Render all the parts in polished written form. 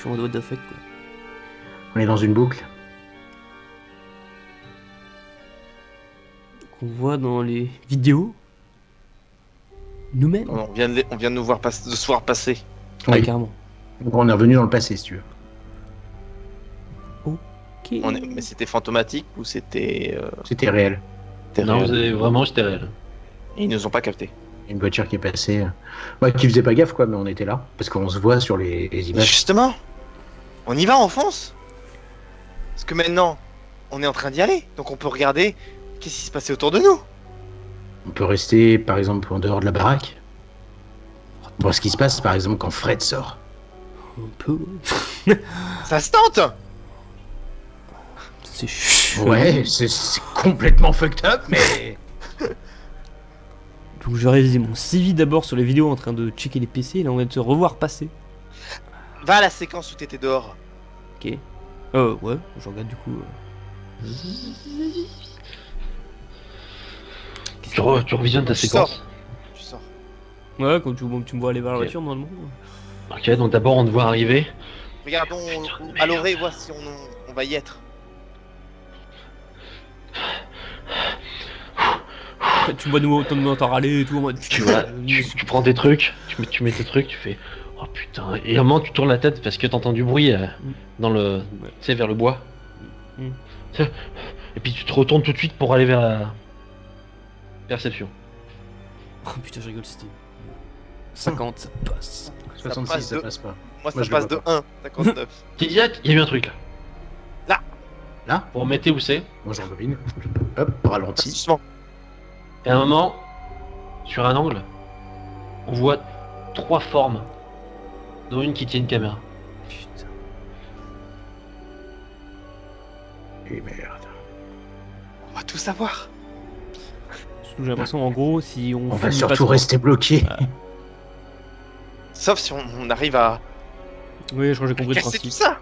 sont en mode what the fuck quoi. On est dans une boucle. Qu'on voit dans les vidéos. Nous-mêmes. On vient de nous voir de se voir passer. Ah, Oui. carrément. Donc on est revenu dans le passé, si tu veux. Ok. Mais c'était fantomatique ou c'était C'était réel. Non, réel vraiment, j'étais réel. Et ils nous ont pas capté. Une voiture qui est passée. Ouais, qui faisait pas gaffe, quoi, mais on était là. Parce qu'on se voit sur les Mais images. justement, on y va, on fonce. Parce que maintenant, on est en train d'y aller. Donc on peut regarder qu'est-ce qui se passait autour de nous. On peut rester, par exemple, en dehors de la baraque. Voir ce qui se passe, par exemple, quand Fred sort. Un peu. Ça se tente. C'est chaud. Ouais, c'est complètement fucked up, mais... Donc je réalisé mon CV d'abord sur les vidéos en train de checker les PC. Et là on vient de se revoir passer. Va à la séquence où t'étais dehors. Ok. Ouais, je regarde du coup. Tu revisionnes ta Tu séquence. Tu sors. Ouais, quand tu me vois aller vers la Ok. voiture normalement. Ok, donc d'abord on te voit arriver. Regardons à l'oreille, voir si on va y être. Tu me vois nous entendre râler et tout en mode. Tu vois, tu prends tes trucs, tu mets tes trucs, tu fais oh putain. Et à un moment tu tournes la tête parce que t'entends du bruit dans le, tu sais, vers le bois. Mm. Et puis tu te retournes tout de suite pour aller vers la perception. Oh putain, je rigole, c'était. 50, ça passe. 66, passe ça de- passe pas. Moi, Moi, ça je passe le de vois 1, 59. Tu dis ah, il y a eu un truc là. Là, Vous remettez où c'est. moi j'en rembobine. Hop, ralenti. Doucement. Et à un moment, sur un angle, on voit 3 formes, dont une qui tient une caméra. Putain. Et merde. On va tout savoir. Surtout, j'ai l'impression en gros, si on. On va filme pas surtout trop- rester bloqué. Sauf si on arrive à Oui, je crois que j'ai compris le casser tout principe. ça.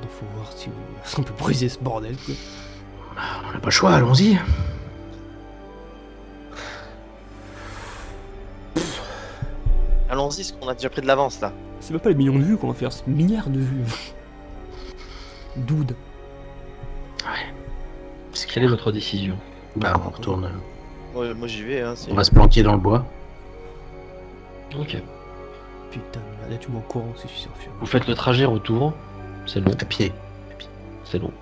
Donc faut voir si on peut briser ce bordel quoi. On n'a pas le choix, allons-y. Allons-y, parce qu'on a déjà pris de l'avance là. C'est même pas les millions de vues qu'on va faire, c'est milliards de vues. Dude. Quelle est votre décision? Bah, on retourne. Moi j'y vais. Hein, On va se planquer dans le bois. Ok. Putain, là tu m'es au courant si je suis sur film. Vous faites le trajet retour, c'est long, À pied. c'est long.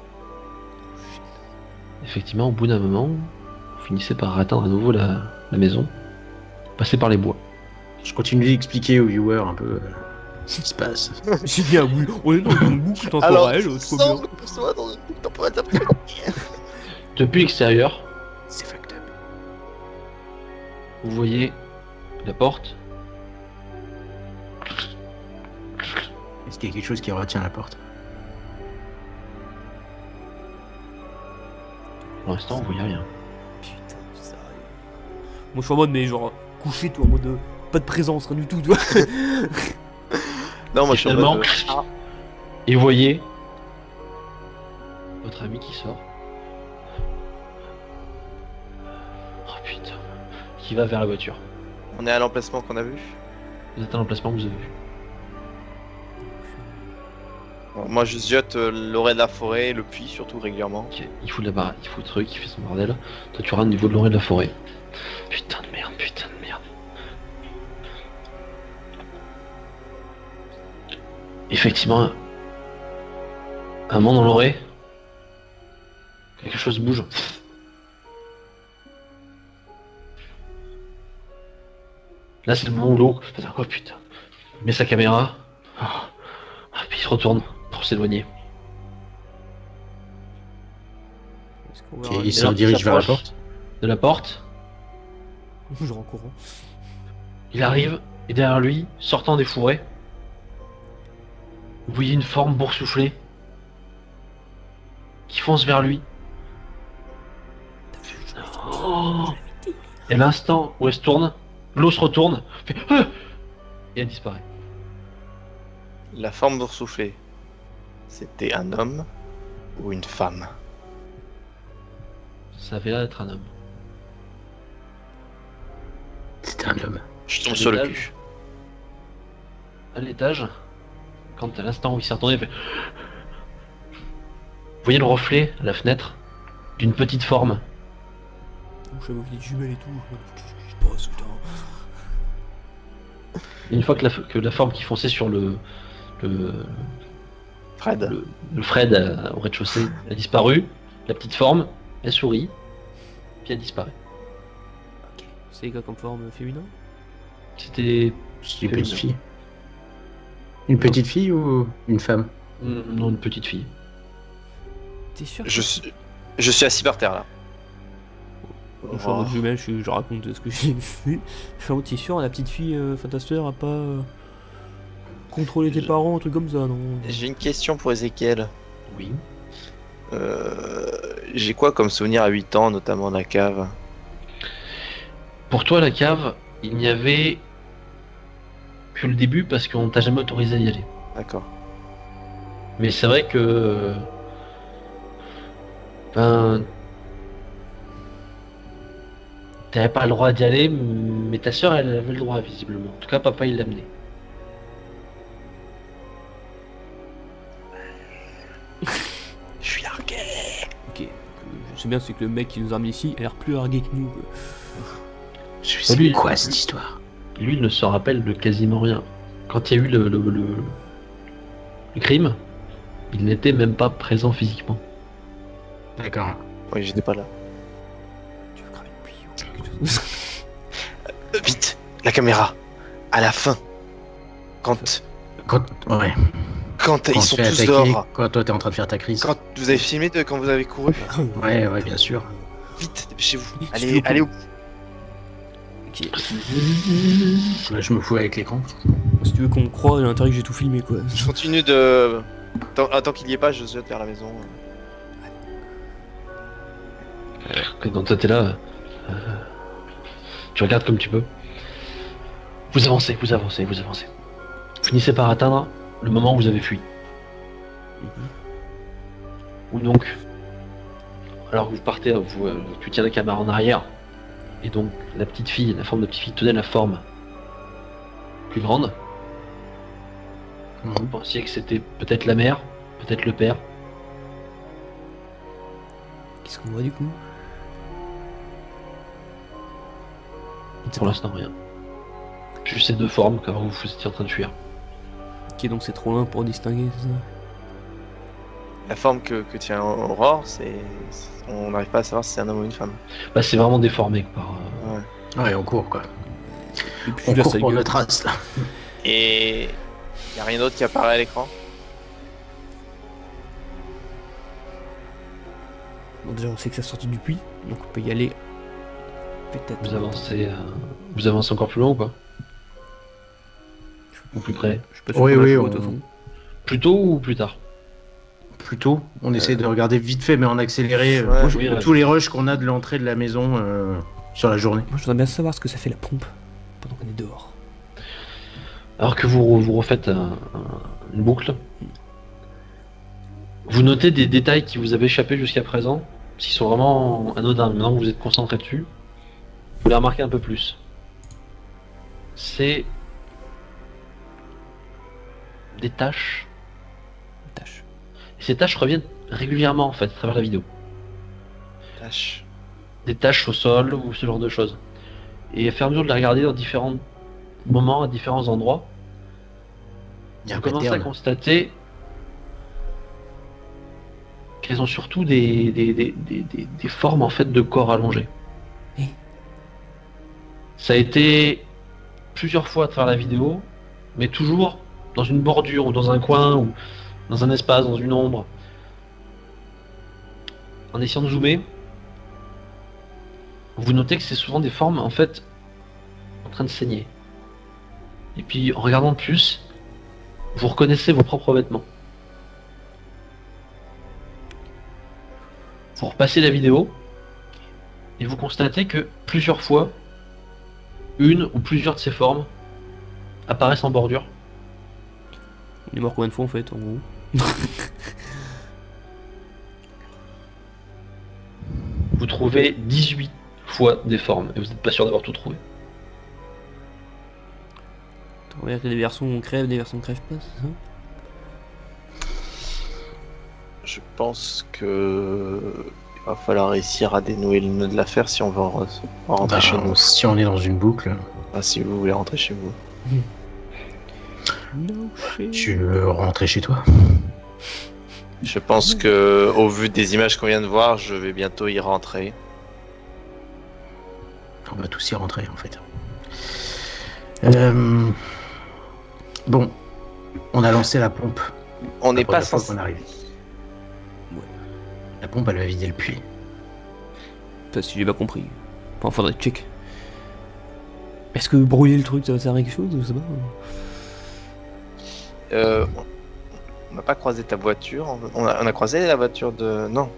Effectivement, au bout d'un moment, vous finissez par atteindre à nouveau la maison, passer par les bois. Je continue d'expliquer aux viewers un peu ce qui se passe. J'ai bien oui, on est dans une boucle temporelle, trop bien. semble qu'on soit dans une boucle temporelle. Depuis l'extérieur, C'est fucked up. vous voyez la porte. Est-ce qu'il y a quelque chose qui retient la porte? Pour l'instant, vous voyez rien. Putain, sérieux. Moi je suis en mode, mais genre, couché tout en mode pas de présence, rien du tout, tu vois. Non, moi je suis en Finalement, mode, ah, et vous voyez votre ami qui sort. Oh putain. Qui va vers la voiture. on est à l'emplacement qu'on a vu. Vous êtes à l'emplacement que vous avez vu. Bon, moi je ziote l'orée de la forêt, le puits surtout régulièrement. Ok, il fout de la barre, il fout le truc, il fait son bordel. Toi tu rentres au niveau de l'orée de la forêt. Putain de merde, putain de merde. Effectivement, un moment dans l'orée, quelque chose bouge. Là c'est le moment où l'eau. Oh putain. Il met sa caméra. Ah, puis il se retourne pour s'éloigner. Est-ce qu'on Ok, verra il Et se là, dirige il vers la s'approche porte. de la porte. Genre en courant. Il arrive, et derrière lui, sortant des fourrés, vous voyez une forme boursouflée qui fonce vers lui. Oh. Et à l'instant où elle se tourne, l'eau se retourne, fait ah et elle disparaît. La forme boursouflée, c'était un homme ou une femme? Ça avait l'air d'être un homme. C'était un homme. Je tombe sur le L'étage. cul. À l'étage, quand à l'instant où il s'est retourné, il fait... Vous voyez le reflet à la fenêtre d'une petite forme. Je savais qu'il y a des jumelles et tout. Qu'est-ce qui se passe, putain? Et une fois que la forme qui fonçait sur le Fred. le Fred au rez-de-chaussée a disparu, la petite forme, elle sourit, puis elle disparaît. Ok. C'est quoi comme forme féminin? C'était... C'est une petite fille. Une petite fille ou une femme? Non, une petite fille. T'es sûr? Je suis assis par terre là. Je suis en mode jumelle, je raconte ce que j'ai fait. Je suis en mode, t'es sûr, la petite fille fantasteur a pas contrôlé tes parents, un truc comme ça, non? J'ai une question pour Ezekiel. Oui. J'ai quoi comme souvenir à 8 ans, notamment la cave? Pour toi, la cave, il n'y avait que le début parce qu'on t'a jamais autorisé à y aller. D'accord. Mais c'est vrai que... Ben... T'avais pas le droit d'y aller, mais ta soeur, elle avait le droit, visiblement. En tout cas, papa, il l'a amené. Je suis largué. Ok. Je sais bien, c'est que le mec qui nous a mis ici a l'air plus largué que nous. Quoi. C'est Lui, quoi cette histoire? Lui, il ne se rappelle de quasiment rien. Quand il y a eu le crime, il n'était même pas présent physiquement. D'accord. Oui, j'étais pas là. Tu veux cramer le puits ou quelque chose? Vite, la caméra. À la fin. Quand Ouais. ils Quand sont tu fais tous attaquer, dehors. quand toi t'es en train de faire ta crise. Quand vous avez filmé quand vous avez couru. Ouais, ouais, bien sûr. Vite, dépêchez-vous. Je Allez, te allez au bout. Ok. Là, je me fous avec l'écran. Si tu veux qu'on me croie, j'ai intérêt que j'ai tout filmé quoi. Je continue de. Tant qu'il y est pas, je jette vers la maison. Quand toi t'es là, tu regardes comme tu peux. Vous avancez, vous avancez, vous avancez. Vous finissez par atteindre le moment où vous avez fui. Ou donc, alors que vous partez, tu tiens la caméra en arrière, et donc la petite fille, la forme de petite fille tenait la forme plus grande. Vous pensiez que c'était peut-être la mère, peut-être le père. Qu'est-ce qu'on voit du coup? Pour l'instant, rien. Juste ces deux formes car vous étiez en train de fuir. Ok, donc c'est trop loin pour distinguer, c'est ça? La forme que tient Aurore, c'est. On n'arrive pas à savoir si c'est un homme ou une femme. Bah, c'est vraiment déformé par. Ouais. Ouais, on court quoi. Et puis On là, court ça pour gueule. notre trace là. Et. Y a rien d'autre qui apparaît à l'écran? Bon, déjà, on sait que ça sortit du puits, donc on peut y aller. Peut-être. Vous avancez encore plus loin ou pas? Ou plus près? Je suis pas sûr Oui, qu'on a le oui, choix, de on- toute façon. Plus tôt ou plus tard? Plutôt, on essaie de regarder vite fait, mais en accéléré Ouais, oui, ouais. tous les rushs qu'on a de l'entrée de la maison sur la journée. Moi, je voudrais bien savoir ce que ça fait la pompe pendant qu'on est dehors. Alors que vous refaites une boucle, vous notez des détails qui vous avaient échappé jusqu'à présent, qui sont vraiment anodins. Maintenant que vous êtes concentré dessus, vous les remarquez un peu plus. C'est des taches. Tâche. Et ces taches reviennent régulièrement en fait à travers la vidéo. Tâche. Des taches au sol ou ce genre de choses. Et à fur et à mesure de les regarder dans différents moments, à différents endroits, Il y a un vous commencez à pattern. constater qu'elles ont surtout des formes en fait de corps allongés. Eh. Ça a été plusieurs fois à travers la vidéo, mais toujours dans une bordure ou dans un coin ou dans un espace, dans une ombre. En essayant de zoomer, vous notez que c'est souvent des formes en fait en train de saigner. Et puis en regardant plus, vous reconnaissez vos propres vêtements. Vous repassez la vidéo et vous constatez que plusieurs fois, une ou plusieurs de ces formes apparaissent en bordure. On est mort combien de fois en fait, en gros? Vous trouvez 18 fois des formes et vous n'êtes pas sûr d'avoir tout trouvé. On va dire que des versions crèvent, des versions crèvent pas, c'est ça? Je pense que il va falloir réussir à dénouer le nœud de l'affaire si on veut en rentrer chez nous. Si on est dans une boucle, Ah, si vous voulez rentrer chez vous. No shit. tu veux rentrer chez toi? Je pense que, au vu des images qu'on vient de voir, je vais bientôt y rentrer. On va tous y rentrer en fait. Bon, on a lancé la pompe. On n'est La pas première fois censé. qu'on arrive. Ouais. La pompe, elle va vider le puits. Enfin, si j'ai pas compris. Enfin, faudrait check. Est-ce que brûler le truc, ça va servir à quelque chose? Je sais pas. On n'a pas croisé ta voiture. On a croisé la voiture de. Non.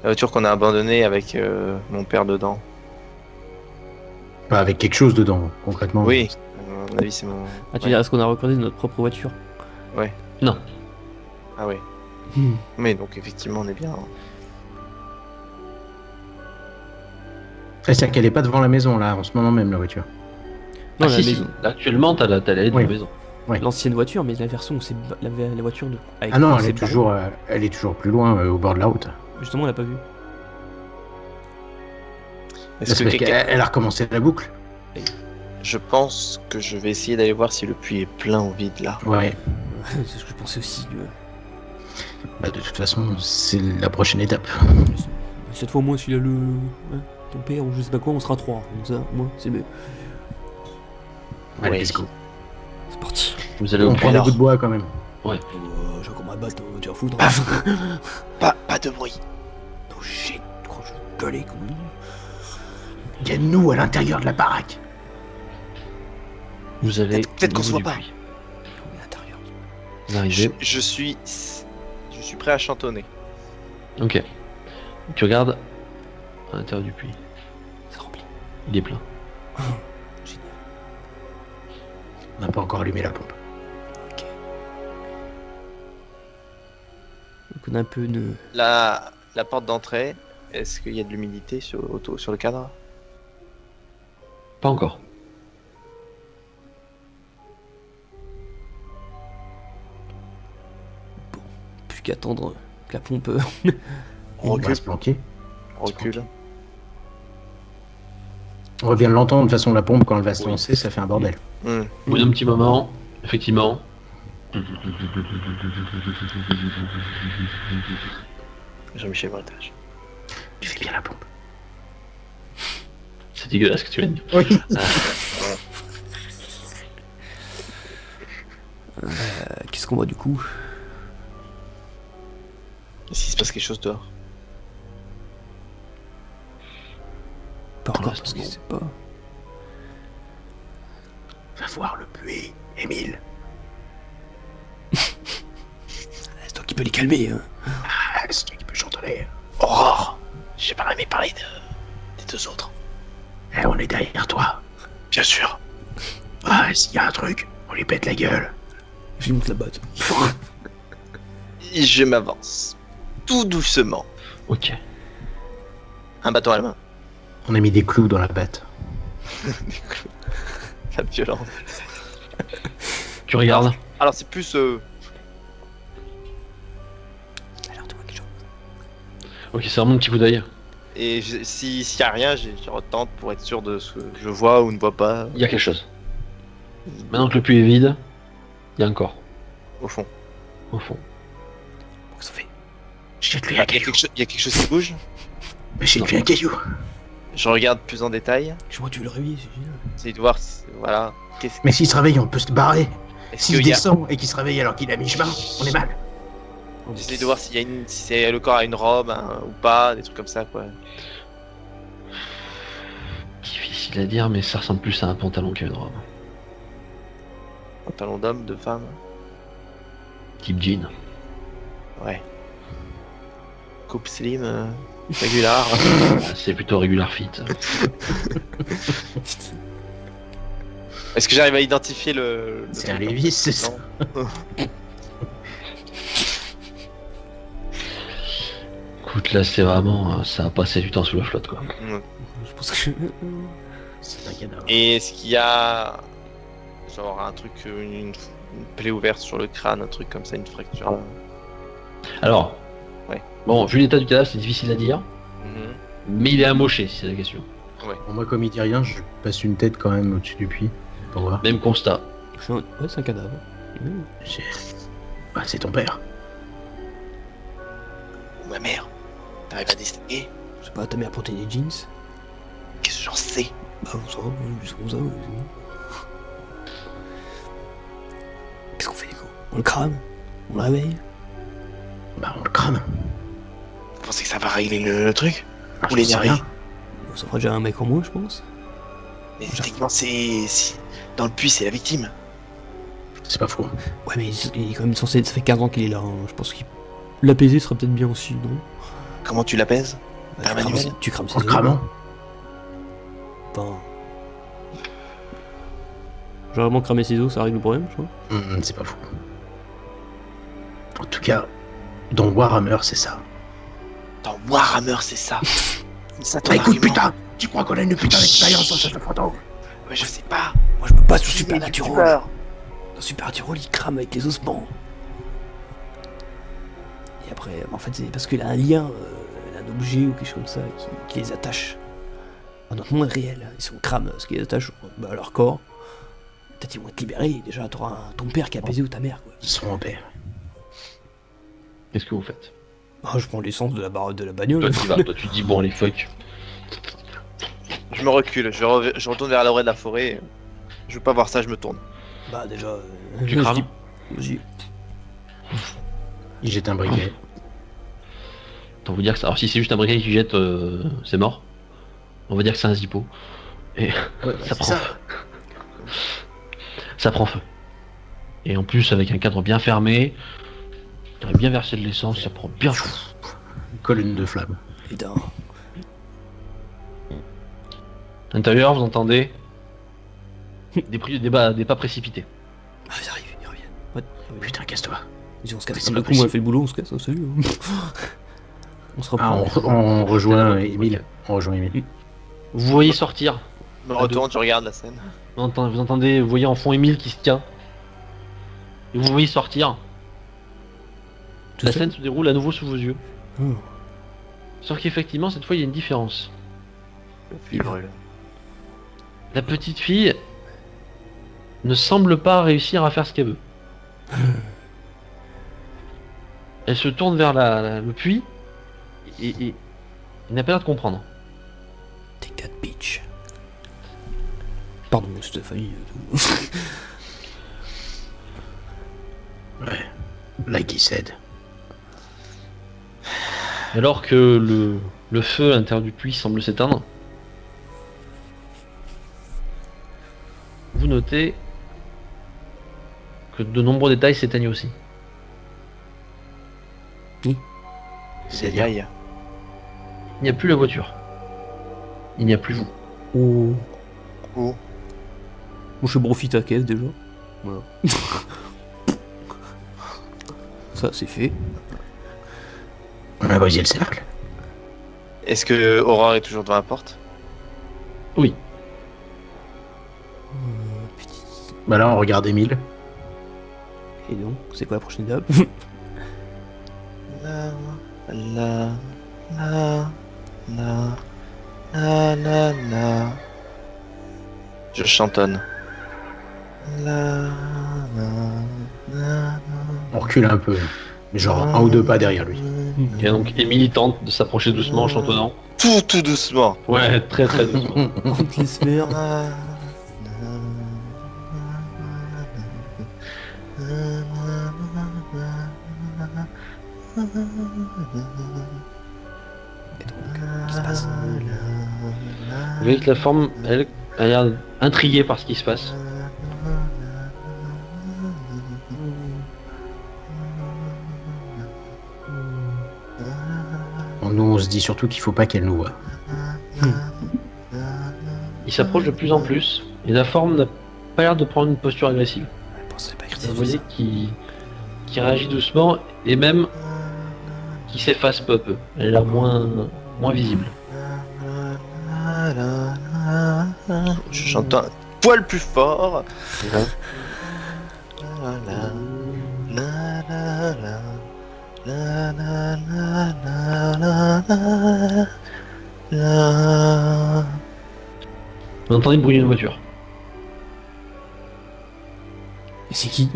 La voiture qu'on a abandonnée avec mon père dedans. Pas avec quelque chose dedans, concrètement. Oui. À mon avis, c'est mon. Ah, tu Ouais. dirais, est-ce qu'on a recordé notre propre voiture? Non. Ah ouais. Mais donc effectivement, on est bien. C'est-à-dire qu'elle est pas devant la maison là, en ce moment même, la voiture. Non, Ah, la si, si. maison. Là, actuellement, t'as l'allée de Oui. la maison. L'ancienne voiture, mais la version où c'est la voiture de. avec Ah non, où c'est elle est toujours plus loin, au bord de la route. barré. Justement, on l'a pas vu. Est-ce C'est que parce quelqu'un- qu'elle a recommencé la boucle. Je pense que je vais essayer d'aller voir si le puits est plein ou vide là. Ouais. C'est ce que je pensais aussi. Bah, de toute façon, c'est la prochaine étape. Cette fois, moi, s'il a le. Hein, ton père ou je sais pas quoi, on sera 3. Donc ça, moi, c'est mieux. Allez, Ouais. let's go. C'est parti. Vous allez au On puits. prend des alors. bouts de bois quand même. J'ai encore ma batte, tu vas foutre. Pas de bruit. Oh shit, quand je vais gueuler comme une. Il y a nous à l'intérieur de la baraque. Vous allez. Peut-être qu'on au se niveau voit du pas. puits. On est à l'intérieur. Vous arrivez. Je suis prêt à chantonner. Ok. Tu regardes à l'intérieur du puits. C'est rempli. Il est plein. Génial. On n'a pas encore allumé la pompe. Ok. Donc on a un peu de. La porte d'entrée, est-ce qu'il y a de l'humidité sur le cadre? Pas encore. Plus qu'à attendre que la pompe. On On recule. va se planquer. On recule. On va bien l'entendre. De toute façon, la pompe, quand elle va se Oui. lancer, ça fait un bordel. Hmm. Au bout d'un petit moment, effectivement, Jean-Michel Bretage. Tu fais bien la pompe. c'est dégueulasse ce que tu viens de dire. Oui. Qu'est-ce qu'on voit du coup? Est-ce qu'il se passe quelque chose dehors? Pas Pour encore l'instant, parce que non. c'est pas. Va voir le puits, Émile. C'est toi qui peux les calmer. Hein. Ah, c'est toi qui peux chantonner. Aurore! J'ai pas aimé parler des deux autres. Eh, on est derrière toi. Bien sûr. Ah, s'il y a un truc, on lui pète la gueule. Je lui montre la batte. Et je m'avance. Tout doucement. Ok. Un bâton à la main. On a mis des clous dans la batte. La violence. Tu regardes. Alors c'est plus... Alors tu vois quelque chose. Ok, c'est vraiment un petit coup d'œil. Et s'il y a rien, je retente pour être sûr de ce que je vois ou ne vois pas. Il y a quelque chose. Maintenant que le puits est vide, il y a un corps, Au fond. au fond. Qu'est-ce qu'on fait? Jette-lui Il y un a caillou. quelque chose qui bouge. Jette-lui un caillou. Je regarde plus en détail. Je vois tu veux le réveiller, c'est génial. J'essaie de voir si... Voilà. Qu'est-ce Mais s'il se réveille, on peut se barrer. est-ce S'il qu'il y a... descend et qu'il se réveille alors qu'il est à mi-chemin, on est mal. J'essaie de voir s'il y a si c'est le corps a une robe ou pas, des trucs comme ça quoi. Difficile à dire, mais ça ressemble plus à un pantalon qu'à une robe. Pantalon d'homme, de femme. Type jean. Ouais. Coupe slim, régular. Ah, c'est plutôt regular fit. Est-ce que j'arrive à identifier le C'est un truc, Lévis, c'est ça. non Écoute, là, c'est vraiment. Ça a passé du temps sous la flotte, quoi. Mm. Je pense que. C'est un cadavre. Et est-ce qu'il y a genre un truc, une plaie ouverte sur le crâne, un truc comme ça, une fracture Alors, Ouais. bon, vu l'état du cadavre, c'est difficile à dire, Mhm. mais il est amoché, si c'est la question. Bon, moi, comme il dit rien, je passe une tête quand même au-dessus du puits pour voir. Même constat. Ouais, c'est un cadavre. Mmh. C'est bah, c'est ton père. Ou ma mère. T'arrives à distinguer? Je sais pas, ta mère portait des jeans. Qu'est-ce que j'en sais? Bah, ça va, juste comme ça. Qu'est-ce qu'on fait, du coup? On le crame? On le réveille? Bah, on le crame. Vous pensez que ça va régler le truc? Ah, Ou j'en sais l'énerver? rien. Ça fera déjà un mec en moins, je pense. Mais techniquement, dans le puits, c'est la victime. C'est pas faux. Ouais, mais il est quand même censé. Ça fait 15 ans qu'il est là. Hein. Je pense qu'il. L'apaiser serait peut-être bien aussi, non? Comment tu l'apaises? Bah, Par manuel? tu crames En ses le os. cramant. Enfin. Genre vraiment cramer ses os, ça règle le problème, je crois. C'est pas faux. En tout cas, dans Warhammer, c'est ça. Dans Warhammer, c'est ça. Ça, ton Bah, écoute, argument. putain, tu crois qu'on a une putain d'expérience dans cette photo? Ouais, je sais pas. Moi, je peux pas sur Tu Supernatural. peur. Dans Supernatural, il crame avec les ossements. Et après, en fait, c'est parce qu'il a un lien, un objet ou quelque chose comme ça qui les attache. À notre monde réel. Ils sont crame, ce qui les attache à leur corps. Peut-être ils vont être libérés. Déjà, t'auras ton père qui a apaisé ou ta mère, quoi. Son père. Qu'est-ce que vous faites? Ah, je prends l'essence de la barre de la bagnole. Toi, tu vas, toi, tu dis, bon, allez, fuck. Je me recule, je retourne vers l'orée de la forêt. Je veux pas voir ça, je me tourne. Bah, déjà. Tu je crames dis- Vas-y. Il jette un briquet. Autant vous dire que ça... Alors, si c'est juste un briquet qui jette, c'est mort. On va dire que c'est un zippo. Et Ouais, bah, ça c'est prend ça. feu. Ça prend feu. Et en plus, avec un cadre bien fermé, t'aurais bien versé de l'essence, ça prend bien fou. Une colonne de flammes. Putain. À l'intérieur, vous entendez des pas précipités. Ah, ils arrivent, ils reviennent. Ouais, ils reviennent. Putain, casse-toi. Vas-y, on se Mais casse. c'est Le pas coup, on a possible. fait le boulot, on se casse. hein, salut. On se Ah, reprend. on rejoint Emile. On rejoint Emile. Vous voyez sortir, Je me retourne, tu regardes la scène. vous entendez, vous voyez en fond Emile qui se tient. Et vous voyez sortir. Tout La seul scène se déroule à nouveau sous vos yeux. Oh. Sauf qu'effectivement, cette fois, il y a une différence. Le puits brûle. La petite fille ne semble pas réussir à faire ce qu'elle veut. Elle se tourne vers le puits et il n'a pas l'air de comprendre. Take that bitch. Pardon, c'est ta famille. Ouais. Like he said. Alors que le feu à l'intérieur du puits semble s'éteindre, vous notez que de nombreux détails s'éteignent aussi. C'est aïe. Il n'y a plus la voiture. Il n'y a plus vous. Oh. Où? Moi, je suis profite à caisse déjà. Voilà. Ça, c'est fait. On a brisé le cercle. Est-ce que Aurore est toujours devant la porte? Oui. Bah là, on regarde Emile. Et donc, c'est quoi la prochaine étape? La la la la la la la. Je chantonne. La la la. On recule un peu. Genre un ou deux pas derrière lui. Et donc Emily tente de s'approcher doucement en chantonnant. Tout doucement. Ouais, très très doucement. Entre les sphères. Qu'est-ce qui se passe? Vous voyez que la forme, elle a l'air intriguée par ce qui se passe. Nous, on se dit surtout qu'il faut pas qu'elle nous voie. Il s'approche de plus en plus et la forme n'a pas l'air de prendre une posture agressive. Pensez pas Vous voyez qu'il réagit doucement et même qu'il s'efface peu à peu. Elle a l'air moins visible. Je chante un poil plus fort. La la la la La, la, la, la, la, la, la. Vous entendez le bruit d'une voiture. Et c'est qui?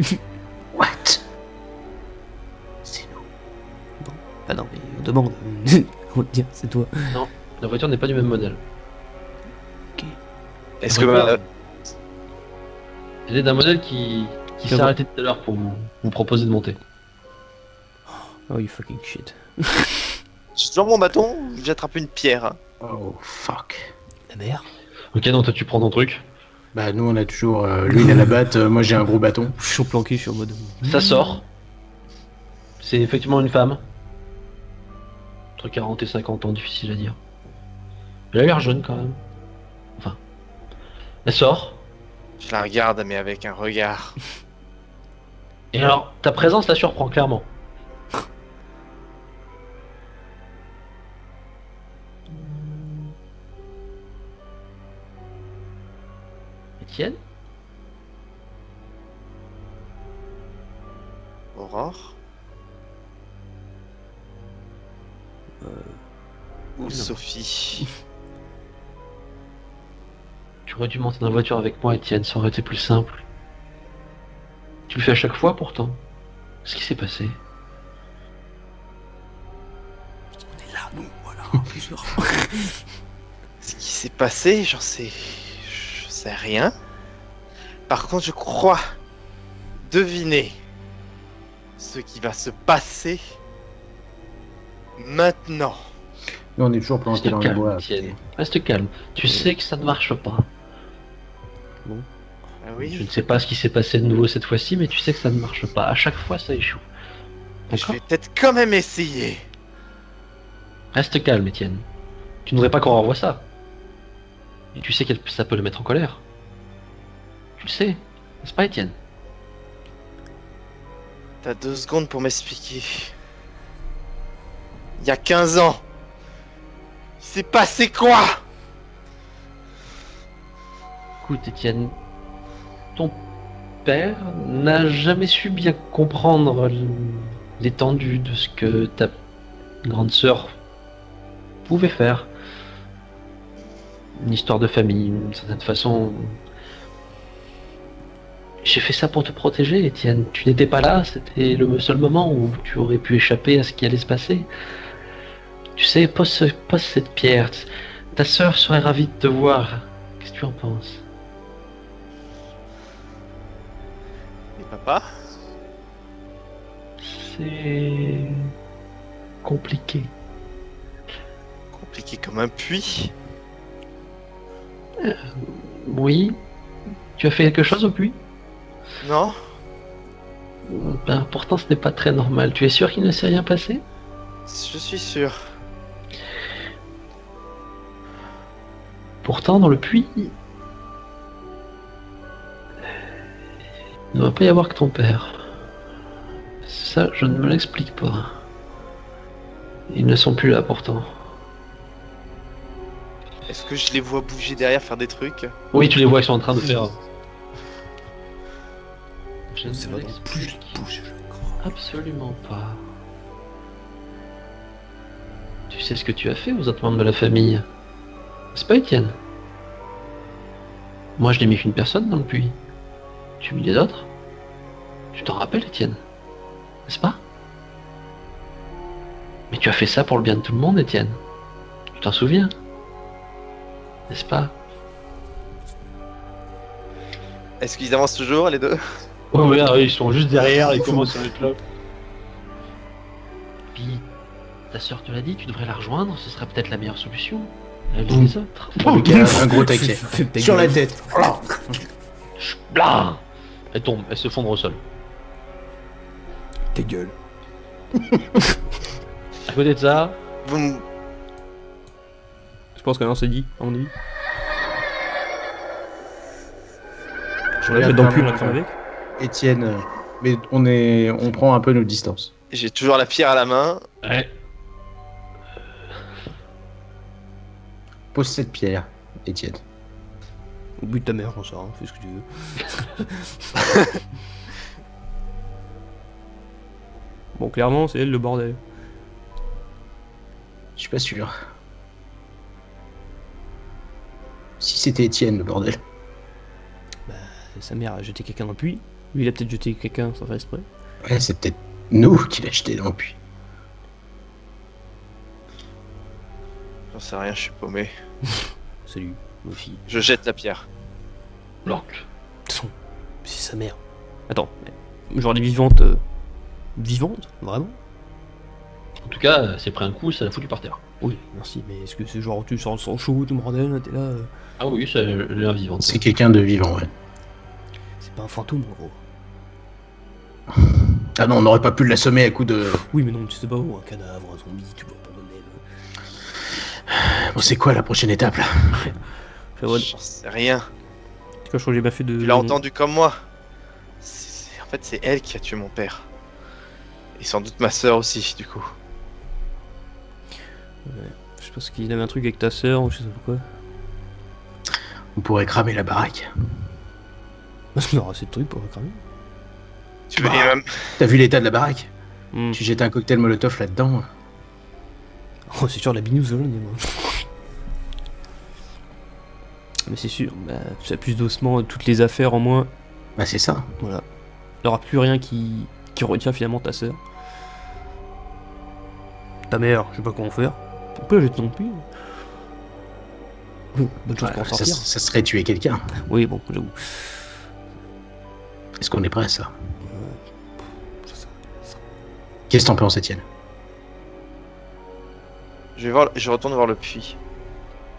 What? C'est nous. Ah non, mais on demande. On va te dire, c'est toi. La voiture n'est pas du même modèle. Est-ce que Ouais, elle est d'un modèle qui s'est bon. arrêté tout à l'heure pour vous proposer de monter. Oh, you fucking shit. j'ai toujours mon bâton, j'ai attrapé une pierre. Hein. Oh fuck. La mer. Ok, donc toi tu prends ton truc. Bah nous on a toujours lui il a la batte, moi j'ai un gros bâton. Je suis planqué, je suis en mode. Ça sort. C'est effectivement une femme. Entre 40 et 50 ans, difficile à dire. Elle a l'air jeune quand même. Enfin. Elle sort. Je la regarde, mais avec un regard. Et alors, ta présence la surprend clairement. Étienne? Aurore Ou non. Sophie? Tu aurais dû monter dans la voiture avec moi, Étienne, ça aurait été plus simple. Tu le fais à chaque fois pourtant. Qu'est-ce qui s'est passé? On est là, nous, voilà. Genre. Ce qui s'est passé, j'en sais... Je sais rien. Par contre, je crois deviner ce qui va se passer maintenant. Nous on est toujours planqués Reste dans le calme, bois. Étienne. Reste calme. Tu sais que ça ne marche pas. Ah Je oui, ne sais pas ce qui s'est passé de nouveau cette fois-ci, mais tu sais que ça ne marche pas. À chaque fois, ça échoue. je D'accord? vais peut-être quand même essayer. Reste calme, Étienne. Tu ne voudrais pas qu'on revoie ça. Et tu sais que ça peut le mettre en colère. Tu le sais, n'est-ce pas, Étienne? T'as 2 secondes pour m'expliquer. Il y a 15 ans, il s'est passé quoi? Écoute, Étienne, ton père n'a jamais su bien comprendre l'étendue de ce que ta grande sœur pouvait faire. Une histoire de famille, d'une certaine façon. J'ai fait ça pour te protéger, Étienne. Tu n'étais pas là, c'était le seul moment où tu aurais pu échapper à ce qui allait se passer. Tu sais, pose cette pierre. Ta sœur serait ravie de te voir. Qu'est-ce que tu en penses? Et papa? C'est compliqué. Compliqué comme un puits. Oui. Tu as fait quelque chose au puits? Non? Ben, pourtant ce n'est pas très normal. Tu es sûr qu'il ne s'est rien passé? Je suis sûr. Pourtant dans le puits, il ne doit pas y avoir que ton père. Ça, je ne me l'explique pas. Ils ne sont plus là pourtant. Est-ce que je les vois bouger derrière, faire des trucs? Oui, tu les vois, ils sont en train de faire. Je ne C'est me vraiment plus de l'explique bouche, je crois. absolument pas. Tu sais ce que tu as fait aux autres membres de la famille? C'est pas Étienne? Moi je n'ai mis qu'une personne dans le puits. Tu as mis les autres? Tu t'en rappelles, Étienne? N'est-ce pas? Mais tu as fait ça pour le bien de tout le monde, Étienne. Tu t'en souviens? N'est-ce pas? Est-ce qu'ils avancent toujours, les deux? Ouais, regarde, ils sont juste derrière, ils commencent à être là. Puis, ta sœur te l'a dit, tu devrais la rejoindre, ce serait peut-être la meilleure solution. Elle et les autres. Donc il y a un gros taquet. Fais ta Sur la gueule. tête. Blah! Elle tombe, elle se fondre au sol. Ta gueule. À côté de ça, Vous me- Je pense que non, c'est dit, à mon avis. Je On l'a fait regarde dans le puits, on l'a vraiment, fait avec. Étienne, mais on prend un peu nos distances. J'ai toujours la pierre à la main. ouais. Pose cette pierre, Étienne. Au but de ta mère, j'en sais rien, fais ce que tu veux. Bon, clairement, c'est elle le bordel. Je suis pas sûr. Si c'était Étienne, le bordel. Sa mère a jeté quelqu'un dans le puits. Lui, il a peut-être jeté quelqu'un sans faire exprès. Ouais, c'est peut-être nous qui l'a jeté dans le puits. J'en sais rien, je suis paumé. Salut, ma fille. Je jette la pierre. Lorc. De toute façon, c'est sa mère. Attends, mais genre des vivantes. Vivantes vraiment? En tout cas, c'est pris un coup, ça l'a foutu par terre. Oui, merci, mais est-ce que c'est genre tu sors le sang chaud, tout le bordel, t'es là. Ah oui, c'est un vivant. C'est quelqu'un de vivant, ouais. C'est pas un fantôme en gros. Ah non, on n'aurait pas pu l'assommer à coup de... Oui, mais non, tu sais pas où, un cadavre, un zombie, tu peux pas donner. Bon, c'est quoi la prochaine étape, là? J'en J'en sais rien. je crois que j'ai pas fait de. Tu l'as entendu comme moi. En fait, c'est elle qui a tué mon père. Et sans doute ma sœur aussi, du coup. Je pense qu'il avait un truc avec ta sœur ou je sais pas quoi. On pourrait cramer la baraque. Parce qu'on aura assez de trucs pour le cramer. Tu veux Bah. même... T'as vu l'état de la baraque? Hmm. Tu jettes un cocktail molotov là-dedans. Oh, c'est sûr, la binouse, là, moi. Mais c'est sûr, bah, tu as plus d'ossements, toutes les affaires en moins. Bah c'est ça. Voilà. Il n'y aura plus rien qui retient finalement ta sœur. Ta mère, je sais pas comment faire. On peut la jeter non plus. Bonne chose pour en Ça, sortir. ça serait tuer quelqu'un. Oui, bon, j'avoue. Est-ce qu'on est prêt à ça? Ça. Qu'est-ce que t'en penses, Étienne? Je retourne voir le puits.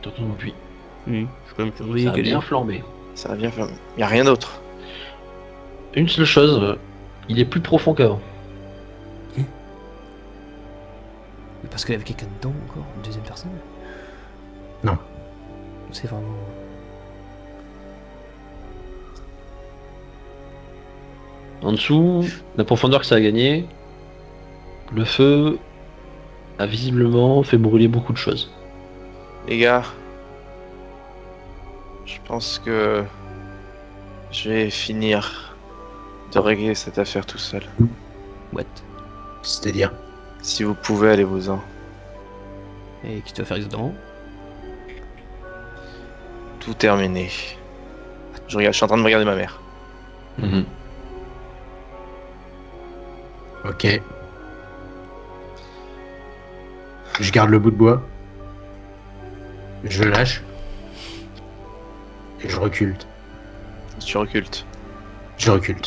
T'entends non plus. Je suis quand même Ça surveillé a qu'elle bien est. flambé. Ça va bien faire... Y a rien d'autre. Une seule chose, il est plus profond qu'avant. Mais parce qu'il y avait quelqu'un dedans encore, une deuxième personne? Non. C'est vraiment. En dessous, la profondeur que ça a gagné, le feu a visiblement fait brûler beaucoup de choses. Les gars, je pense que je vais finir de régler cette affaire tout seul. What? C'est-à-dire? Si vous pouvez, allez-vous-en. Et qu'est-ce que tu vas faire exactement? Tout terminé. Je suis en train de regarder ma mère. Ok. Je garde le bout de bois. Je lâche. Et je recule. Tu recultes. Je recule.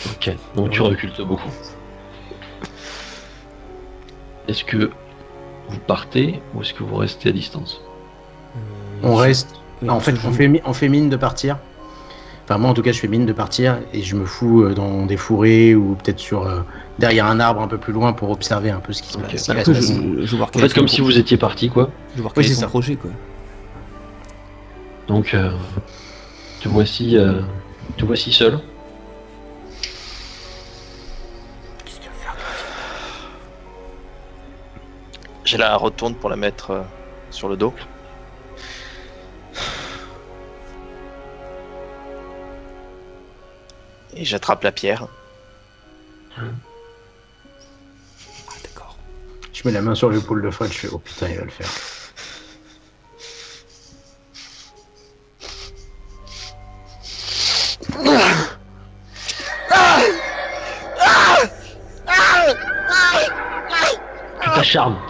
Ok, donc tu recules beaucoup. Est-ce que vous partez ou est-ce que vous restez à distance? On reste. Oui, En fait, je- on fait mine de partir. Enfin, moi en tout cas, je fais mine de partir et je me fous dans des fourrés ou peut-être sur derrière un arbre un peu plus loin pour observer un peu ce qui se Ok. passe. Bah, ce qui après, va se je, passer. je veux voir En quel fait, est comme son- si vous étiez parti, quoi. Je veux voir Oui, quel est c'est son ça. projet, quoi. Donc, te voici seul. Qu'est-ce qu'il va faire? Je la retourne pour la mettre sur le dos. Et j'attrape la pierre. Ah, d'accord. Je mets la main sur l'épaule de Fred, je fais oh putain, il va le faire.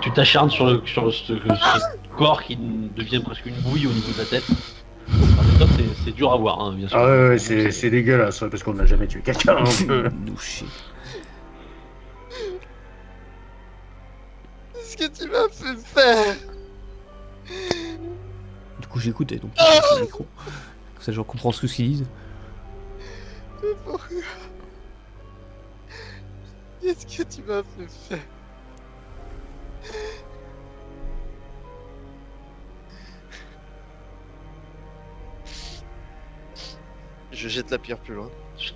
Tu t'acharnes sur ce corps qui devient presque une bouille au niveau de la tête. En même temps, c'est dur à voir, hein, bien sûr. Ah ouais, c'est dégueulasse parce qu'on n'a jamais tué quelqu'un. Nous chier. Qu'est-ce que tu m'as fait faire? Du coup, j'écoute et donc je le micro. Comme ça, je comprends ce qu'ils disent. Qu'est-ce que tu m'as fait faire? Je jette la pierre plus loin. Je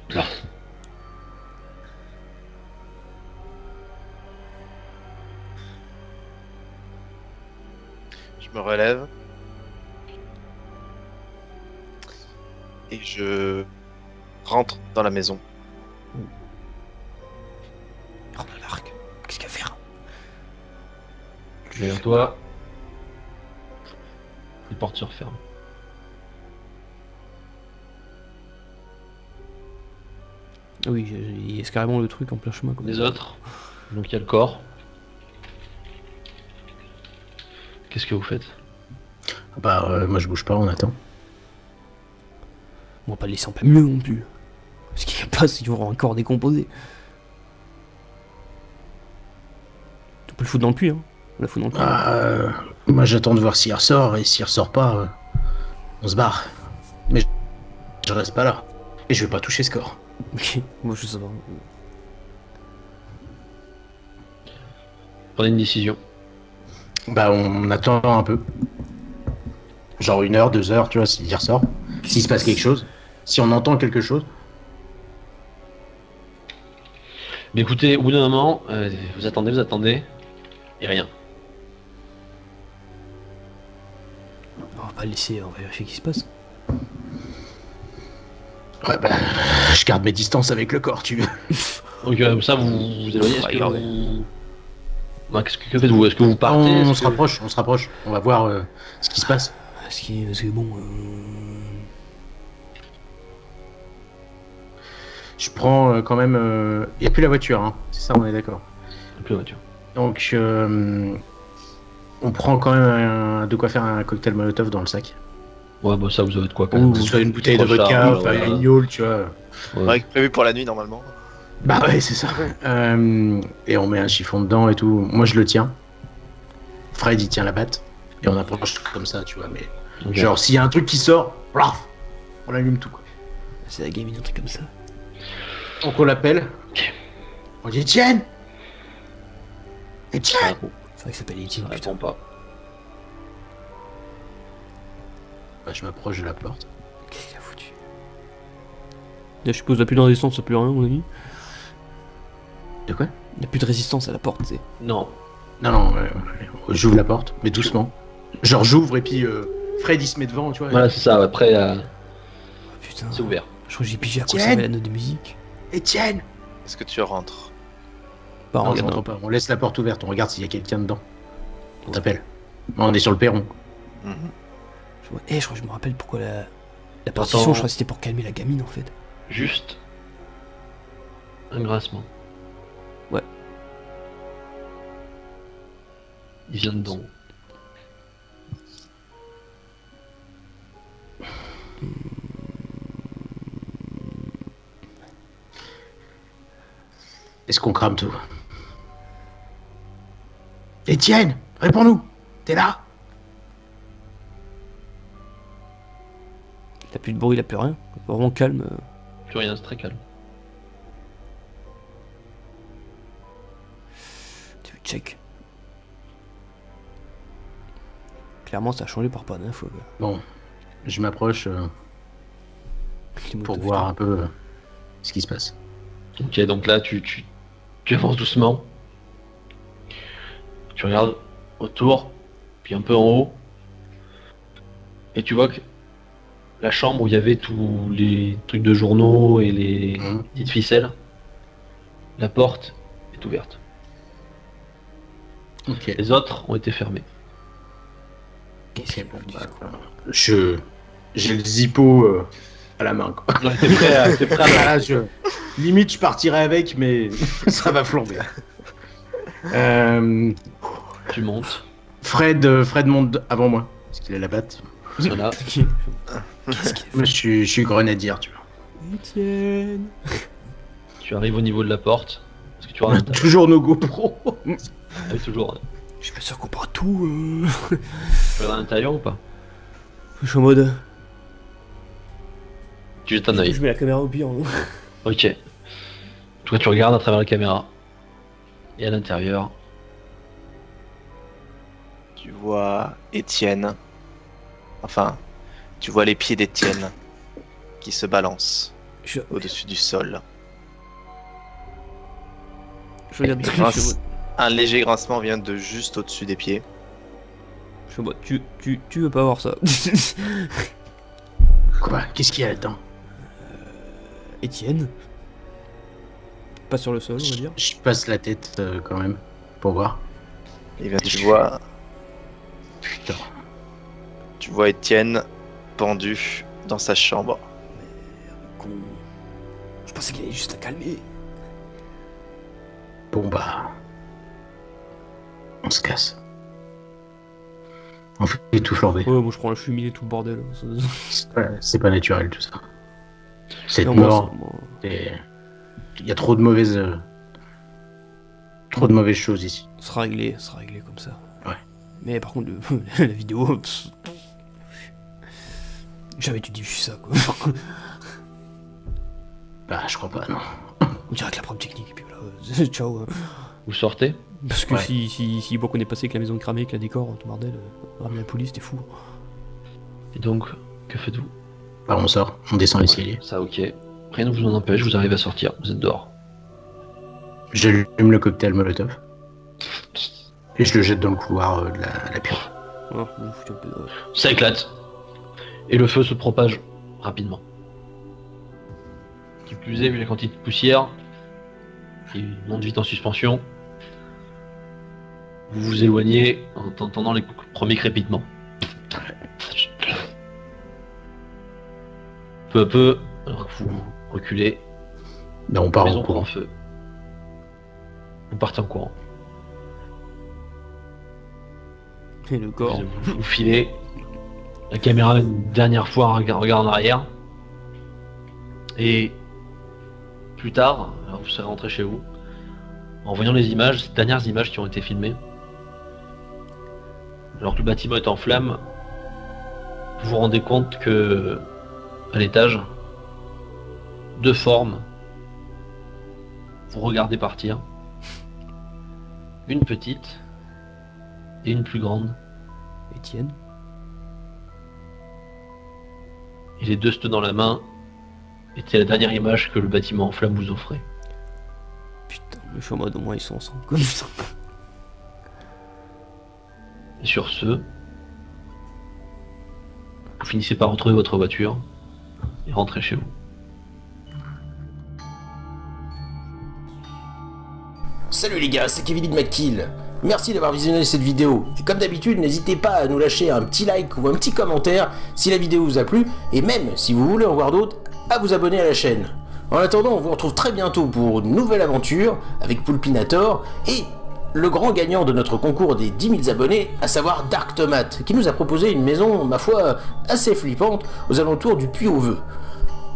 me relève. Et je rentre dans la maison. Prends l'arc. Qu'est-ce qu'il va faire? Derrière toi, les portes se referment. Ah oui, il y a carrément le truc en plein chemin. Quoi. Les autres, donc il y a le corps. Qu'est-ce que vous faites? Bah, moi je bouge pas, on attend. On va pas le laisser en plein milieu non plus. Parce qu'il n'y a pas, il y aura un corps décomposé. On peut le foutre dans le puits, hein. On la fout dans le puits. Moi j'attends de voir s'il ressort, et s'il ressort pas, on se barre. Mais je reste pas là. Et je vais pas toucher ce corps. Ok, moi je sais pas. Prenez une décision. Bah, on attend un peu. Genre 1 heure, 2 heures, tu vois, s'il ressort. S'il se passe quelque chose. Si on entend quelque chose. Mais écoutez, au bout d'un moment, vous attendez, et rien. On va pas le laisser, on va vérifier ce qui se passe. Ouais, bah, je garde mes distances avec le corps, tu veux. Donc comme ça, vous vous éloignez. Est-ce que Regardez. vous... Bah, qu'est-ce que faites-vous? Est-ce que vous partez? On Est-ce se que- rapproche, on se rapproche. On va voir ce qui se passe. Parce que bon. Je prends quand même... Il n'y a plus la voiture, hein. C'est ça, on est d'accord. Plus la voiture. Donc, on prend quand même de quoi faire un cocktail Molotov dans le sac. Ouais, bah ça, vous avez de quoi quand Ouh. même. Que ce soit une bouteille de Recharge, vodka, enfin voilà. une gnôle, tu vois. Ouais. Ouais, prévu pour la nuit normalement. Bah ouais, c'est ça. Et on met un chiffon dedans et tout. Moi, je le tiens. Fred, il tient la batte. Et on approche comme ça, tu vois. Mais Ok. genre, s'il y a un truc qui sort, plaf, on allume tout, quoi. C'est la gamine, un truc comme ça. Donc on l'appelle. On dit Etienne. Ça Etienne. répond, C'est vrai qu'il s'appelle ça Etienne, putain. répond pas. Bah, je m'approche de la porte. Qu'est-ce qu'il a foutu? Là, je suppose, il n'y a plus de résistance, ça plus rien, à mon avis. De quoi? Il n'y a plus de résistance à la porte, tu sais. Non. Non, j'ouvre la porte, mais doucement. Genre, j'ouvre et puis Fred, il se met devant, tu vois. Voilà, c'est ça. Après, Oh, putain. c'est ouvert. Je crois que j'ai pigé à quoi Etienne. servait la note de musique. Etienne. Est-ce que tu rentres? Bah, Non, je regarde. rentre pas. On laisse la porte ouverte, on regarde s'il y a quelqu'un dedans. On t'appelle. On est sur le perron. Mhm. Je crois que je me rappelle pourquoi la partition, Attends. je crois que c'était pour calmer la gamine en fait. Juste un grincement. Ouais. Il vient dedans. Est-ce qu'on crame tout? Etienne, réponds-nous. T'es là? Il a plus de bruit, il a plus rien. Vraiment calme. Plus rien, c'est très calme. Tu check. Clairement, ça a changé par rapport à la dernière fois. Quoi. Bon, je m'approche Les pour motos, voir un peu ce qui se passe. Ok, donc là, tu avances doucement. Tu regardes autour, puis un peu en haut. Et tu vois que la chambre où il y avait tous les trucs de journaux et les Mhm. petites ficelles, la porte est ouverte. Ok. Les autres ont été fermées. Qu'est-ce qu'il a bon, foutu, bah, ce con. j'ai le zippo à la main, quoi. Ouais, t'es prêt à Ah, là, limite, je partirais avec, mais ça va flamber. Tu montes. Fred monte avant moi, parce qu'il a la batte. Voilà. Qu'est-ce qu'il a Moi, je suis grenadier, tu vois. fait? Etienne. Tu arrives au niveau de la porte. Parce que tu On a rentres toujours nos GoPro. avec toujours. Je suis pas sûr qu'on pourra tout. Tu vas à l'intérieur ou pas? Je suis en mode. Tu jettes un œil. Je mets la caméra au pire. Hein. Ok. Toi, tu regardes à travers la caméra. Et à l'intérieur, Tu vois Étienne. Enfin, tu vois les pieds d'Étienne qui se balancent Je, au-dessus du sol. je regarde. Et Je suis en grâce- mode. Un léger grincement vient de juste au-dessus des pieds. Je suis en mode. Tu veux pas voir ça. Quoi? Qu'est-ce qu'il y a là-dedans? Etienne. Pas sur le sol, on va dire. Je passe la tête quand même, pour voir. Et bien tu vois Putain. Étienne pendu dans sa chambre. Con. Je pensais qu'il allait juste la calmer. Bon bah... On se casse. On fait tout flamber. Ouais, moi je prends la cheminée et tout le bordel. C'est pas naturel tout ça. Cette Non, mort, moi, il y a trop de mauvaises... Trop de mauvaises choses ici. ça sera réglé comme ça. Ouais. Mais par contre, la vidéo... Jamais tu diffuses ça, quoi. Bah je crois pas, non. On dirait que la preuve technique, et puis voilà, ciao. Vous sortez? Parce que Ouais. si voit qu'on est passé avec la maison cramée, avec la décor, tout bordel, ramener la police, t'es fou. Et donc, que faites-vous? Bah on sort, on descend l'escalier. Ça, ok. Rien ne vous en empêche, vous arrivez à sortir, vous êtes dehors. J'allume le cocktail Molotov. Et je le jette dans le couloir de la pure. Ouais, on fout un peu, Ça éclate. Et le feu se propage rapidement. Qui plus est, vu la quantité de poussière, qui monte vite en suspension, vous vous éloignez en entendant les premiers crépitements. Peu à peu, alors que vous reculez, Bah on la part maison en prend courant. feu. Vous partez en courant. Et le corps. Vous filez. La caméra une dernière fois regarde en arrière. Et plus tard, alors vous serez rentré chez vous, en voyant les images, ces dernières images qui ont été filmées, alors que le bâtiment est en flammes, vous vous rendez compte que à l'étage, deux formes vous regardez partir. Une petite et une plus grande. Étienne. Et les deux se tenant la main, était la dernière image que le bâtiment en flammes vous offrait. Putain, mais je suis en mode au moins ils sont ensemble comme ça. Et sur ce, vous finissez par retrouver votre voiture et rentrer chez vous. Salut les gars, c'est Kevin McKill. Merci d'avoir visionné cette vidéo. Et comme d'habitude, n'hésitez pas à nous lâcher un petit like ou un petit commentaire si la vidéo vous a plu. Et même, si vous voulez en voir d'autres, à vous abonner à la chaîne. En attendant, on vous retrouve très bientôt pour une nouvelle aventure avec Poulpinator et le grand gagnant de notre concours des 10 000 abonnés, à savoir Dark Tomate, qui nous a proposé une maison, ma foi, assez flippante aux alentours du Puy-au-Veux.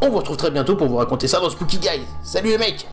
On vous retrouve très bientôt pour vous raconter ça dans Spooky Guys. Salut les mecs!